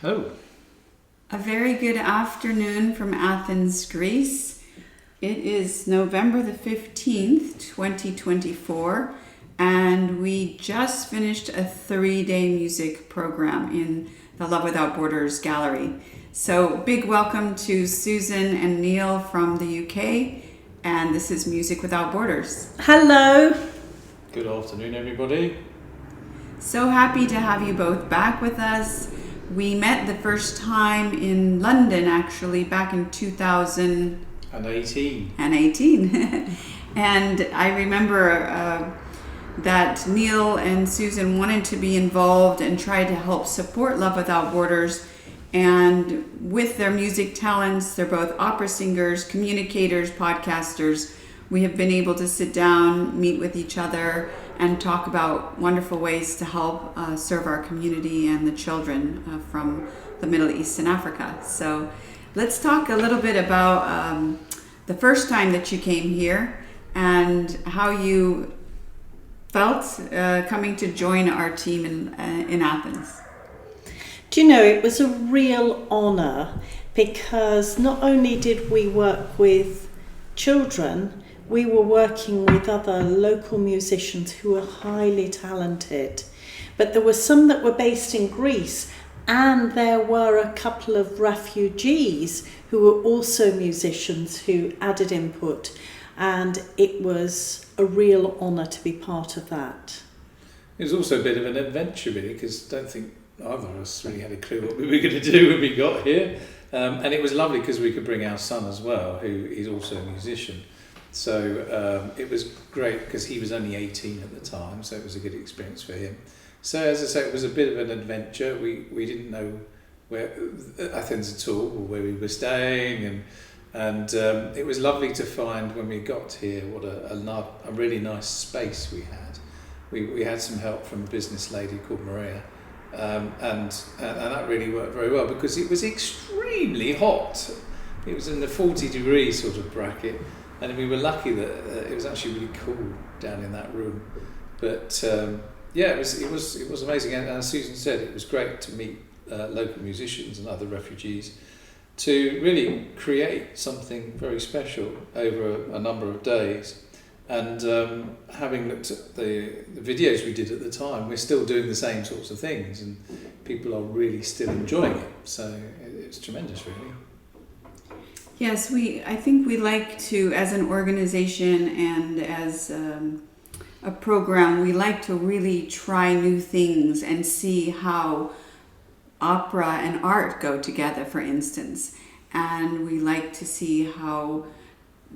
Oh, A very good afternoon from Athens, Greece. It is November the 15th, 2024, and we just finished a 3-day music program in the Love Without Borders Gallery. So big welcome to Susan and Neil from the UK, and this is Music Without Borders. Hello. good afternoon, everybody. So happy to have you both back with us. We met the first time in London, actually, back in 2018. And 18. And I remember that Neil and Susan wanted to be involved and try to help support Love Without Borders. And with their music talents, they're both opera singers, communicators, podcasters. We have been able to sit down, meet with each other, and talk about wonderful ways to help serve our community and the children from the Middle East and Africa. So let's talk a little bit about the first time that you came here and how you felt coming to join our team in Athens. Do you know, it was a real honour because not only did we work with children, we were working with other local musicians who were highly talented. But there were some that were based in Greece, and there were a couple of refugees who were also musicians who added input. And it was a real honour to be part of that. It was also a bit of an adventure, really, because I don't think either of us really had a clue what we were going to do when we got here. And it was lovely because we could bring our son as well, who is also a musician. So it was great because he was only 18 at the time, so it was a good experience for him. So as I say, it was a bit of an adventure. We didn't know where Athens at all, or where we were staying, and it was lovely to find when we got here what a really nice space we had. We had some help from a business lady called Maria, and that really worked very well because it was extremely hot. It was in the 40-degree sort of bracket. And we were lucky that it was actually really cool down in that room. But yeah, it was amazing. And as Susan said, it was great to meet local musicians and other refugees to really create something very special over a number of days. And having looked at the videos we did at the time, we're still doing the same sorts of things, and people are really still enjoying it. So it's tremendous, really. Yes, I think we like to, as an organization and as a program, we like to really try new things and see how opera and art go together, for instance. And we like to see how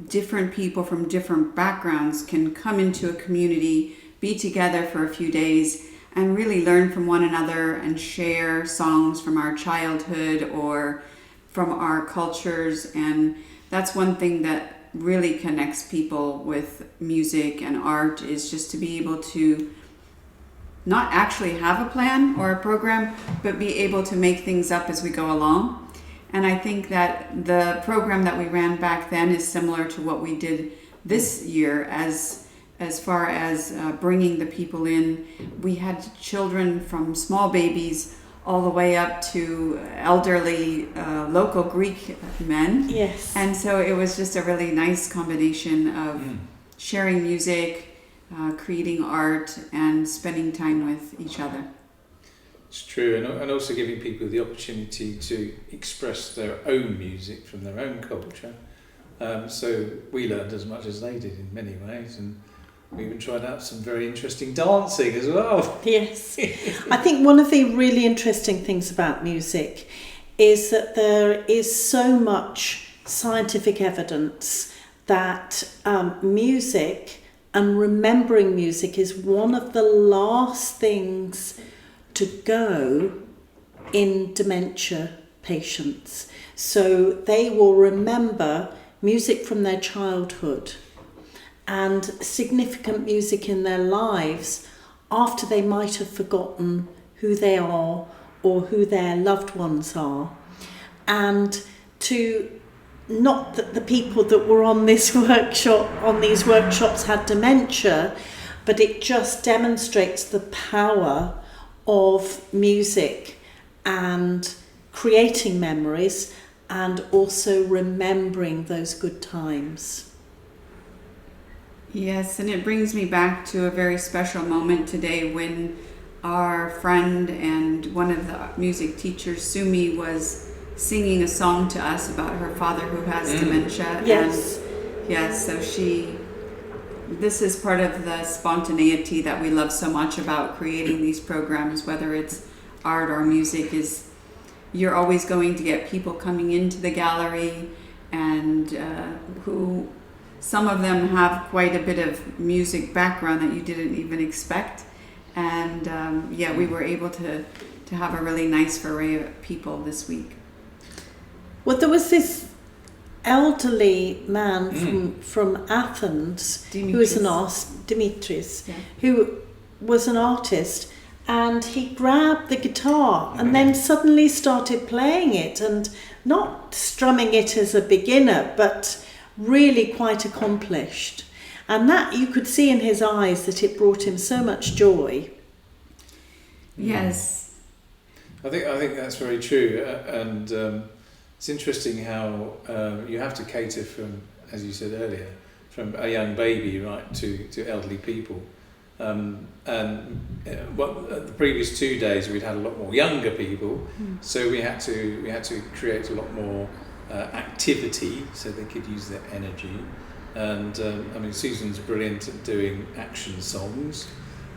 different people from different backgrounds can come into a community, be together for a few days, and really learn from one another and share songs from our childhood or from our cultures. And that's one thing that really connects people with music and art, is just to be able to not actually have a plan or a program, but be able to make things up as we go along. And I think that the program that we ran back then is similar to what we did this year as far as bringing the people in. We had children from small babies all the way up to elderly local Greek men. Yes. And so it was just a really nice combination of sharing music, creating art, and spending time with each other. It's true, and also giving people the opportunity to express their own music from their own culture. So we learned as much as they did in many ways, and we even tried out some very interesting dancing as well. Yes. I think one of the really interesting things about music is that there is so much scientific evidence that music and remembering music is one of the last things to go in dementia patients. So they will remember music from their childhood and significant music in their lives after they might have forgotten who they are or who their loved ones are. And to, not that the people that were on these workshops had dementia, but it just demonstrates the power of music and creating memories and also remembering those good times. Yes, and it brings me back to a very special moment today when our friend and one of the music teachers, Sumi, was singing a song to us about her father who has dementia. Yes. And yes, so this is part of the spontaneity that we love so much about creating these programs, whether it's art or music, is you're always going to get people coming into the gallery and who some of them have quite a bit of music background that you didn't even expect. And we were able to have a really nice array of people this week. Well, there was this elderly man from Athens who was an artist, Dimitris, who was an artist, and he grabbed the guitar and then suddenly started playing it, and not strumming it as a beginner, but really quite accomplished. And that you could see in his eyes that it brought him so much joy. Yes. I think that's very true, and it's interesting how you have to cater from, as you said earlier, from a young baby right to elderly people. The previous 2 days we'd had a lot more younger people, so we had to create a lot more activity so they could use their energy. And Susan's brilliant at doing action songs,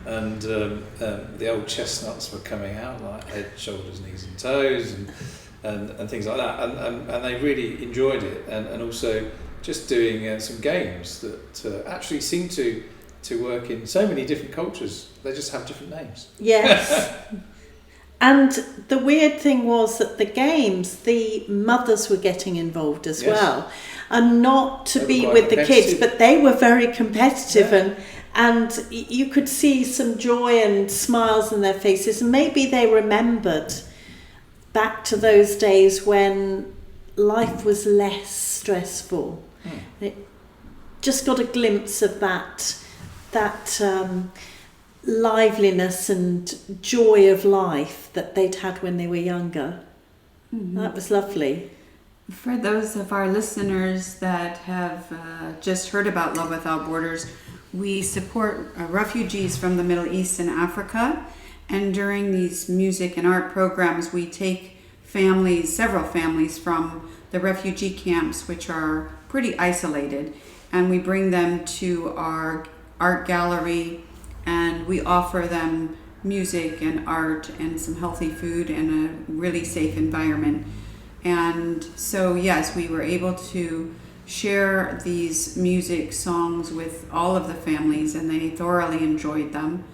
and the old chestnuts were coming out like head, shoulders, knees and toes and things like that, and they really enjoyed it, and also just doing some games that actually seem to work in so many different cultures. They just have different names. Yes. And the weird thing was that the games, the mothers were getting involved as well, and not to be with the kids, but they were very competitive, and you could see some joy and smiles in their faces, and maybe they remembered back to those days when life was less stressful. It just got a glimpse of that liveliness and joy of life that they'd had when they were younger. That was lovely. For those of our listeners that have just heard about Love Without Borders, we support refugees from the Middle East and Africa, and during these music and art programs we take several families from the refugee camps, which are pretty isolated, and we bring them to our art gallery, and we offer them music and art and some healthy food and a really safe environment. And so yes, we were able to share these music songs with all of the families, and they thoroughly enjoyed them.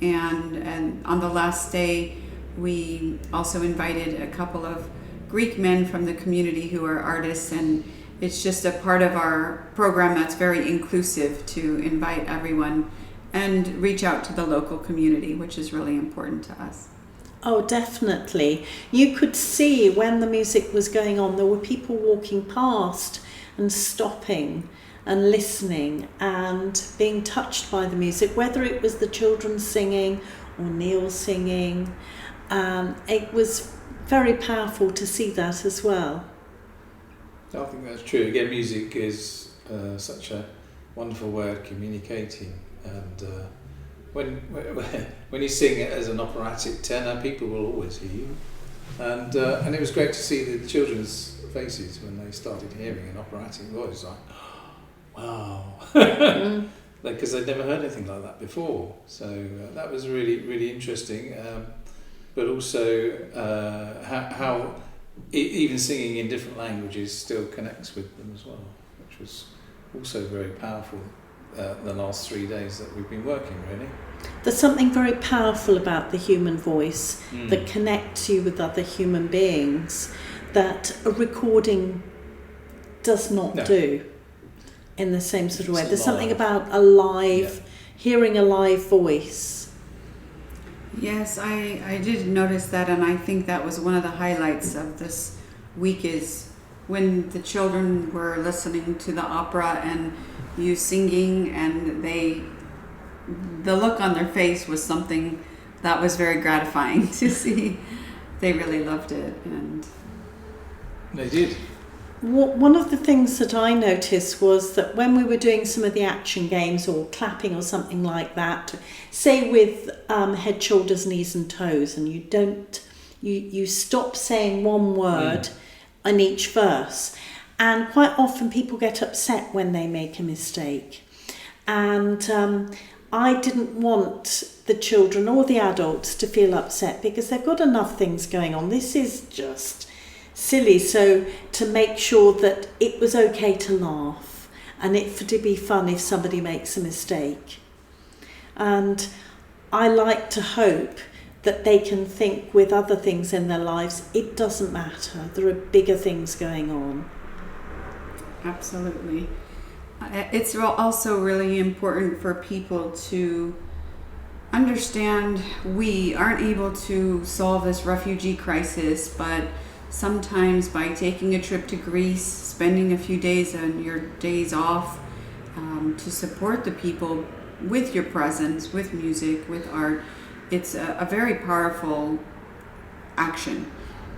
And on the last day we also invited a couple of Greek men from the community who are artists, and it's just a part of our program that's very inclusive to invite everyone and reach out to the local community, which is really important to us. Oh, definitely. You could see when the music was going on, there were people walking past and stopping and listening and being touched by the music, whether it was the children singing or Neil singing. It was very powerful to see that as well. I think that's true. Again, music is such a wonderful way of communicating, and when you sing it as an operatic tenor, people will always hear you. And it was great to see the children's faces when they started hearing an operatic voice, like, wow, because they'd never heard anything like that before. So that was really, really interesting. But also how even singing in different languages still connects with them as well, which was also very powerful the last 3 days that we've been working, really. There's something very powerful about the human voice that connects you with other human beings that a recording does not do in the same sort of way. There's something about hearing a live voice. Yes, I did notice that, and I think that was one of the highlights of this week, is when the children were listening to the opera and you singing, and the look on their face was something that was very gratifying to see. they really loved it. And They did. One of the things that I noticed was that when we were doing some of the action games or clapping or something like that, say with head, shoulders, knees and toes, and you stop saying one word in each verse, and quite often people get upset when they make a mistake. And I didn't want the children or the adults to feel upset because they've got enough things going on. This is just silly, so to make sure that it was okay to laugh and it to be fun if somebody makes a mistake. And I like to hope that they can think with other things in their lives, it doesn't matter, there are bigger things going on. absolutely. It's also really important for people to understand we aren't able to solve this refugee crisis, but sometimes by taking a trip to Greece, spending a few days on your days off, to support the people with your presence, with music, with art, it's a very powerful action.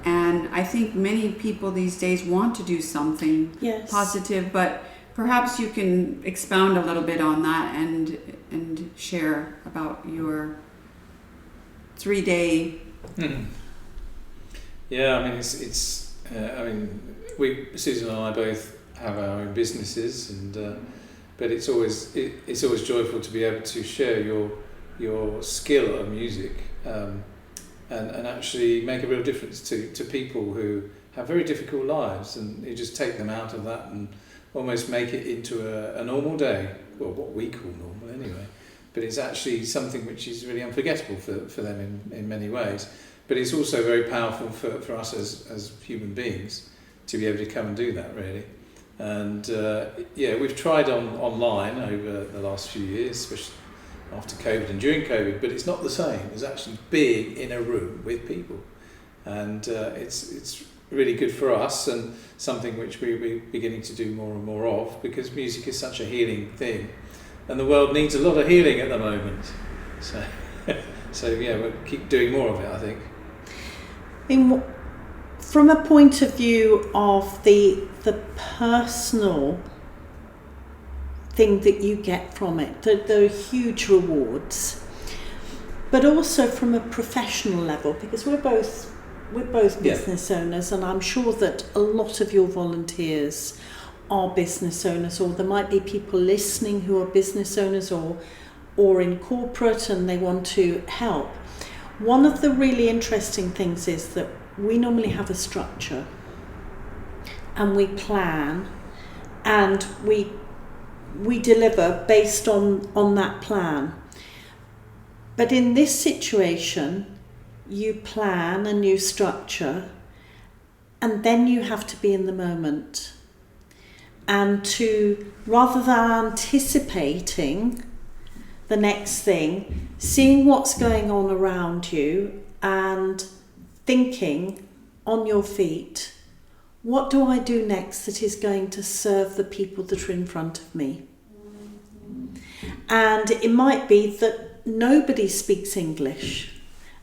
And I think many people these days want to do something positive, but perhaps you can expound a little bit on that and share about your 3-day. Yeah, I mean, it's Susan and I both have our own businesses, and but it's always joyful to be able to share your skill of music, and actually make a real difference to people who have very difficult lives, and you just take them out of that and almost make it into a normal day, well, what we call normal anyway. But it's actually something which is really unforgettable for them in many ways. But it's also very powerful for us as human beings to be able to come and do that, really. And we've tried online over the last few years, especially after COVID and during COVID, but it's not the same. It's actually being in a room with people. And it's really good for us, and something which we're beginning to do more and more of, because music is such a healing thing. And the world needs a lot of healing at the moment. So we'll keep doing more of it, I think. From a point of view of the personal thing that you get from it, there are huge rewards, but also from a professional level, because we're both business owners, and I'm sure that a lot of your volunteers are business owners, or there might be people listening who are business owners or in corporate and they want to help. One of the really interesting things is that we normally have a structure, and we plan, and we deliver based on that plan. But in this situation, you plan and you structure, and then you have to be in the moment. And to, rather than anticipating the next thing, seeing what's going on around you and thinking on your feet, what do I do next that is going to serve the people that are in front of me? And it might be that nobody speaks English.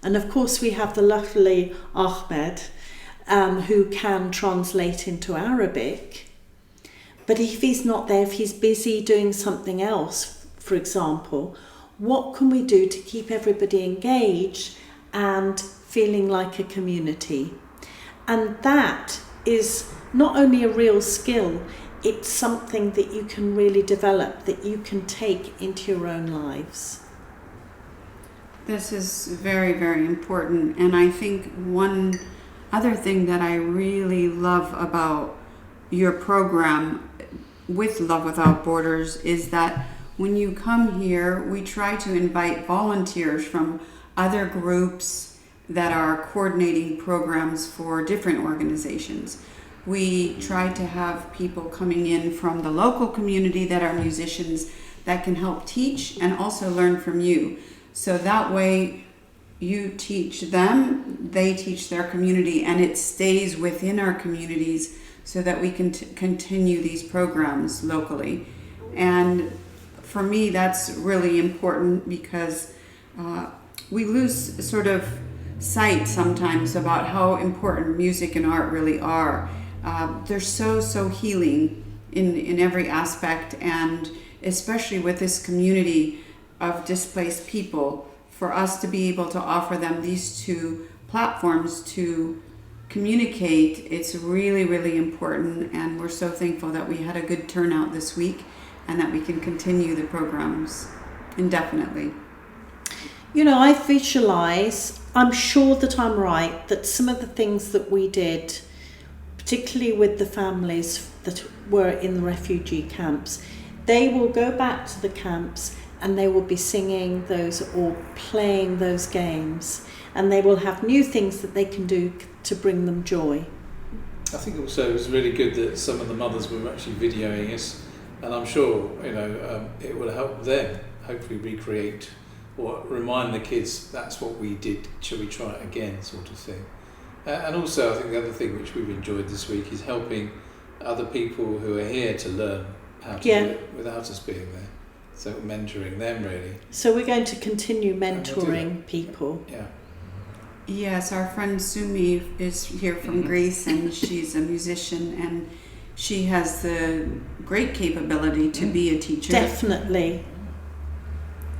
And of course we have the lovely Ahmed, who can translate into Arabic. But if he's not there, if he's busy doing something else, for example, what can we do to keep everybody engaged and feeling like a community? And that is not only a real skill, it's something that you can really develop, that you can take into your own lives. This is very, very important. And I think one other thing that I really love about your program with Love Without Borders is that when you come here, we try to invite volunteers from other groups that are coordinating programs for different organizations. We try to have people coming in from the local community that are musicians that can help teach and also learn from you. So that way you teach them, they teach their community, and it stays within our communities so that we can continue these programs locally. And for me, that's really important because we lose sort of sight sometimes about how important music and art really are. They're so healing in every aspect, and especially with this community of displaced people, for us to be able to offer them these two platforms to communicate, it's really important, and we're so thankful that we had a good turnout this week and that we can continue the programs indefinitely. You know, I visualise, I'm sure that I'm right, that some of the things that we did, particularly with the families that were in the refugee camps, they will go back to the camps and they will be singing those or playing those games, and they will have new things that they can do to bring them joy. I think also it was really good that some of the mothers were actually videoing us, and I'm sure it will help them hopefully recreate or remind the kids that's what we did, shall we try it again, sort of thing. And also I think the other thing which we've enjoyed this week is helping other people who are here to learn how to do it without us being there. So mentoring them really. So we're going to continue mentoring people. Yeah. Yes, our friend Sumi is here from Greece, and she's a musician, and she has the great capability to be a teacher. Definitely.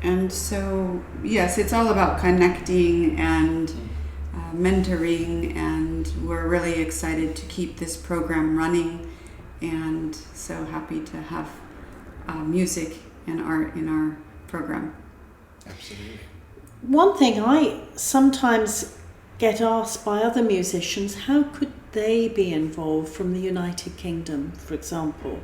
And so, yes, it's all about connecting and mentoring, and we're really excited to keep this program running, and so happy to have music and art in our program. Absolutely. One thing I sometimes get asked by other musicians, how could they be involved from the United Kingdom, for example?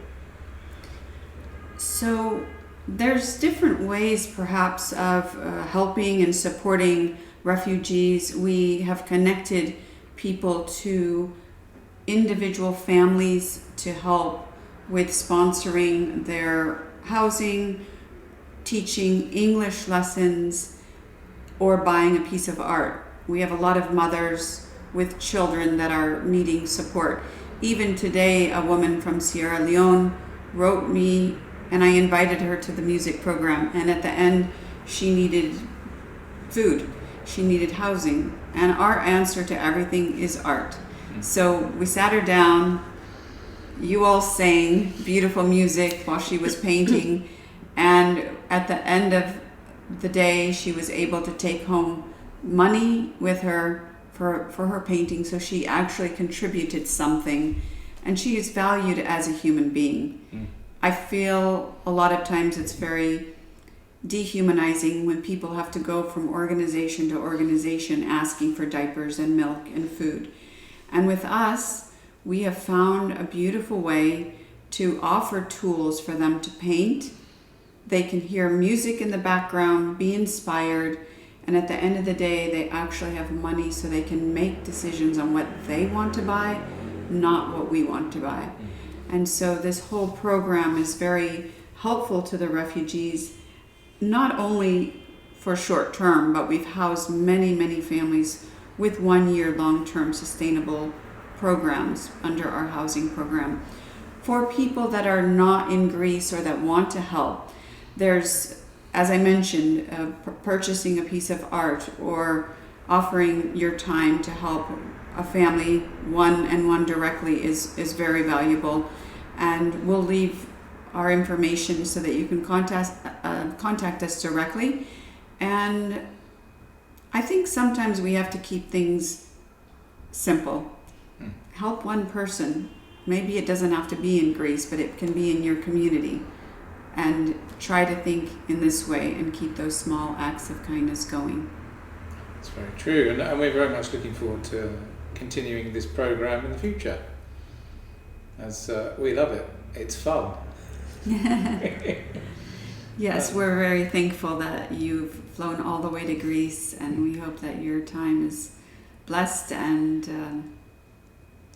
So there's different ways perhaps of helping and supporting refugees. We have connected people to individual families to help with sponsoring their housing, teaching English lessons, or buying a piece of art. We have a lot of mothers with children that are needing support. Even today, a woman from Sierra Leone wrote me, and I invited her to the music program, and at the end she needed food, she needed housing, and our answer to everything is art. So we sat her down, you all sang beautiful music while she was painting, and at the end of the day she was able to take home money with her for her painting, so she actually contributed something, and she is valued as a human being. I feel a lot of times it's very dehumanizing when people have to go from organization to organization asking for diapers and milk and food. And with us, we have found a beautiful way to offer tools for them to paint. They can hear music in the background, be inspired, and at the end of the day, they actually have money so they can make decisions on what they want to buy, not what we want to buy. And so this whole program is very helpful to the refugees, not only for short term, but we've housed many families with 1 year long-term sustainable programs under our housing program. For people that are not in Greece or that want to help, there's, as I mentioned, purchasing a piece of art or offering your time to help a family one directly is very valuable. And we'll leave our information so that you can contact us directly. And I think sometimes we have to keep things simple. Help one person. Maybe it doesn't have to be in Greece, but it can be in your community. And try to think in this way and keep those small acts of kindness going. That's very true, and we're very much looking forward to continuing this program in the future, as we love it. It's fun. Yes, we're very thankful that you've flown all the way to Greece, and we hope that your time is blessed, and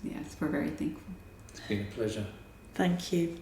yes, we're very thankful. It's been a pleasure. Thank you.